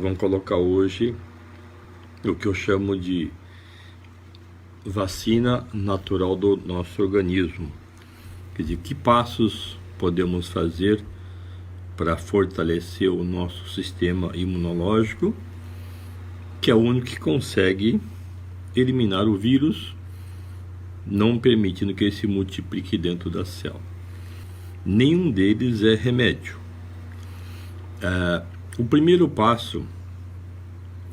nós vamos colocar hoje o que eu chamo de vacina natural do nosso organismo. Quer dizer, que passos podemos fazer para fortalecer o nosso sistema imunológico, que é o único que consegue eliminar o vírus, não permitindo que ele se multiplique dentro da célula. Nenhum deles é remédio. O primeiro passo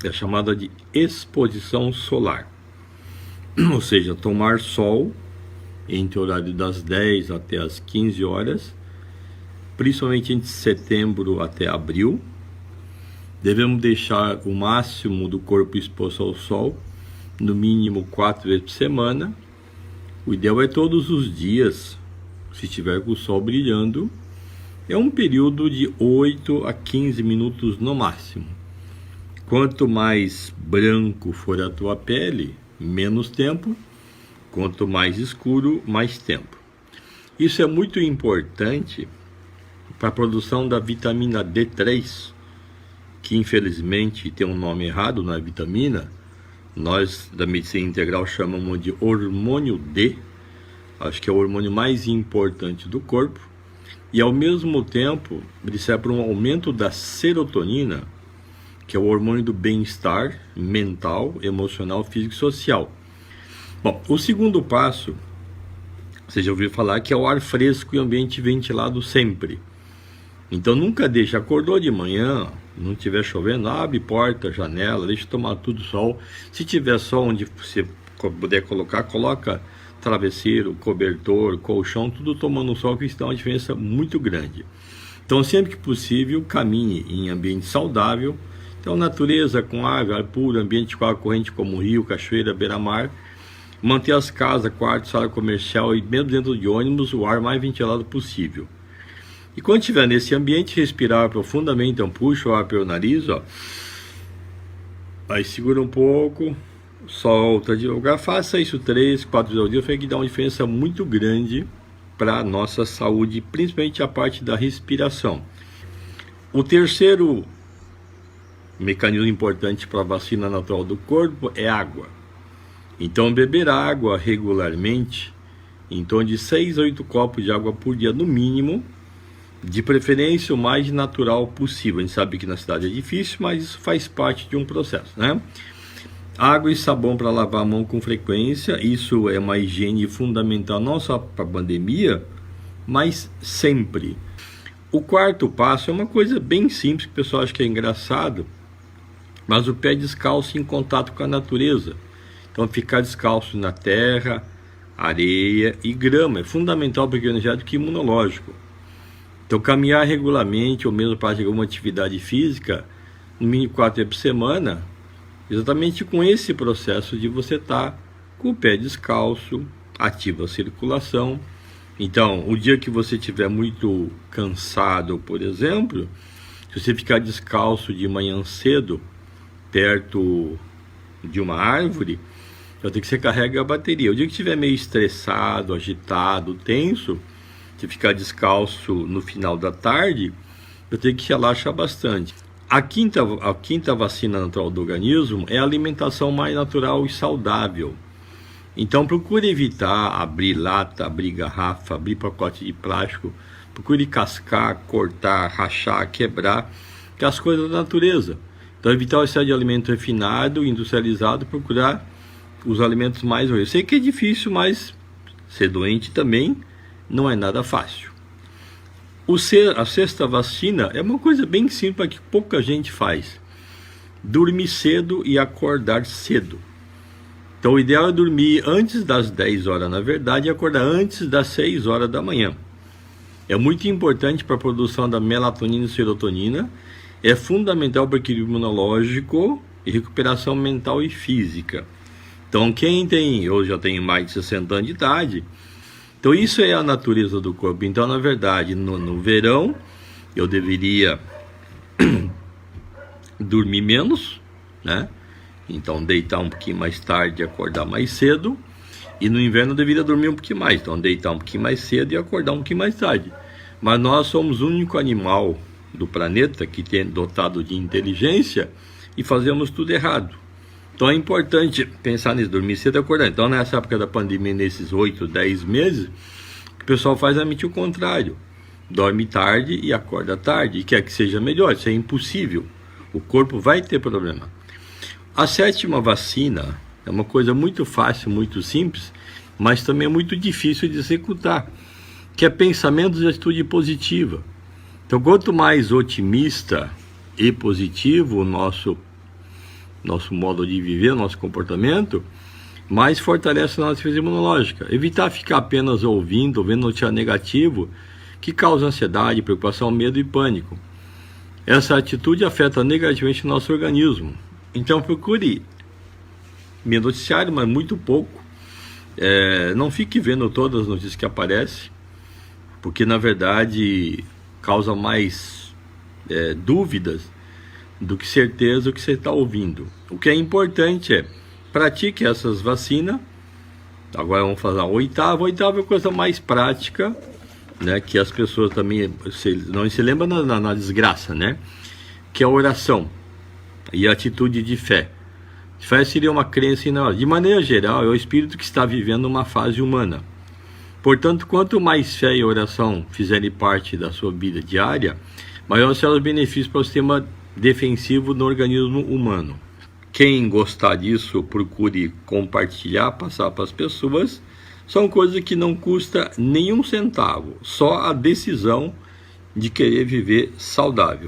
é chamada de exposição solar, ou seja, tomar sol entre o horário das 10 até as 15 horas, principalmente entre setembro até abril. Devemos deixar o máximo do corpo exposto ao sol, no mínimo 4 vezes por semana. O ideal é todos os dias, se estiver com o sol brilhando. É um período de 8 a 15 minutos no máximo. Quanto mais branco for a tua pele, menos tempo. Quanto mais escuro, mais tempo. Isso é muito importante para a produção da vitamina D3, que infelizmente tem um nome errado, não é vitamina. Nós da medicina integral chamamos de hormônio D. Acho que é o hormônio mais importante do corpo. E ao mesmo tempo, ele serve para um aumento da serotonina, que é o hormônio do bem-estar mental, emocional, físico e social. Bom, o segundo passo, você já ouviu falar, que é o ar fresco e ambiente ventilado sempre. Então nunca deixe, acordou de manhã, não estiver chovendo, abre porta, janela, deixa tomar tudo sol. Se tiver sol onde você puder colocar, coloca travesseiro, cobertor, colchão, tudo tomando sol, que isso dá uma diferença muito grande. Então sempre que possível, caminhe em ambiente saudável. Então natureza com água, ar puro, ambiente com água corrente como rio, cachoeira, beira-mar. Manter as casas, quartos, sala comercial e mesmo dentro de ônibus, o ar mais ventilado possível. E quando estiver nesse ambiente, respirar profundamente. Então puxa o ar pelo nariz, ó. Aí segura um pouco, solta devagar. Faça isso 3, 4 vezes ao dia, que dá uma diferença muito grande para a nossa saúde, principalmente a parte da respiração. O terceiro mecanismo importante para a vacina natural do corpo é água. Então beber água regularmente, em torno de 6 a 8 copos de água por dia no mínimo, de preferência o mais natural possível. A gente sabe que na cidade é difícil, mas isso faz parte de um processo, né? Água e sabão para lavar a mão com frequência, isso é uma higiene fundamental não só para a pandemia, mas sempre. O quarto passo é uma coisa bem simples, que o pessoal acha que é engraçado, mas o pé descalço em contato com a natureza. Então ficar descalço na terra, areia e grama é fundamental para o energético e imunológico. Então caminhar regularmente ou mesmo para alguma atividade física, no mínimo 4 vezes por semana, exatamente com esse processo de você estar com o pé descalço, ativa a circulação. Então, o dia que você estiver muito cansado, por exemplo, se você ficar descalço de manhã cedo, perto de uma árvore, então tem que você carrega a bateria. O dia que estiver meio estressado, agitado, tenso, se ficar descalço no final da tarde, eu tenho que relaxar bastante. A quinta vacina natural do organismo é a alimentação mais natural e saudável. Então procure evitar abrir lata, abrir garrafa, abrir pacote de plástico. Procure cascar, cortar, rachar, quebrar, que é as coisas da natureza. Então evitar o excesso de alimento refinado, industrializado, procurar os alimentos mais... Eu sei que é difícil, mas ser doente também não é nada fácil. A sexta vacina é uma coisa bem simples que pouca gente faz. Dormir cedo e acordar cedo. Então o ideal é dormir antes das 10 horas, na verdade, e acordar antes das 6 horas da manhã. É muito importante para a produção da melatonina e serotonina. É fundamental para o equilíbrio imunológico e recuperação mental e física. Então eu já tenho mais de 60 anos de idade. Então isso é a natureza do corpo. Então na verdade no verão eu deveria dormir menos, né? Então deitar um pouquinho mais tarde e acordar mais cedo. E no inverno eu deveria dormir um pouquinho mais. Então deitar um pouquinho mais cedo e acordar um pouquinho mais tarde. Mas nós somos o único animal do planeta, que tem dotado de inteligência, e fazemos tudo errado. Então é importante pensar nisso, dormir cedo e acordar. Então nessa época da pandemia, nesses 8, 10 meses, o que o pessoal faz é o contrário. Dorme tarde e acorda tarde, e quer que seja melhor. Isso é impossível. O corpo vai ter problema. A 7ª vacina é uma coisa muito fácil, muito simples, mas também é muito difícil de executar, que é pensamento de atitude positiva. Então, quanto mais otimista e positivo o nosso modo de viver, nosso comportamento, mais fortalece a nossa defesa imunológica. Evitar ficar apenas ouvindo, vendo notícia negativo, que causa ansiedade, preocupação, medo e pânico. Essa atitude afeta negativamente o nosso organismo. Então procure me noticiário, mas muito pouco. Não fique vendo todas as notícias que aparecem, porque na verdade causa mais dúvidas do que certeza o que você está ouvindo. O que é importante é pratique essas vacinas. Agora vamos fazer a 8ª. A 8ª é a coisa mais prática, né, que as pessoas também não se lembram na desgraça, né? Que é a oração e a atitude de fé. Fé seria uma crença inabalável. De maneira geral, é o espírito que está vivendo uma fase humana. Portanto, quanto mais fé e oração fizerem parte da sua vida diária, maior serão os benefícios para o sistema defensivo do organismo humano. Quem gostar disso, procure compartilhar, passar para as pessoas. São coisas que não custa nenhum centavo, só a decisão de querer viver saudável.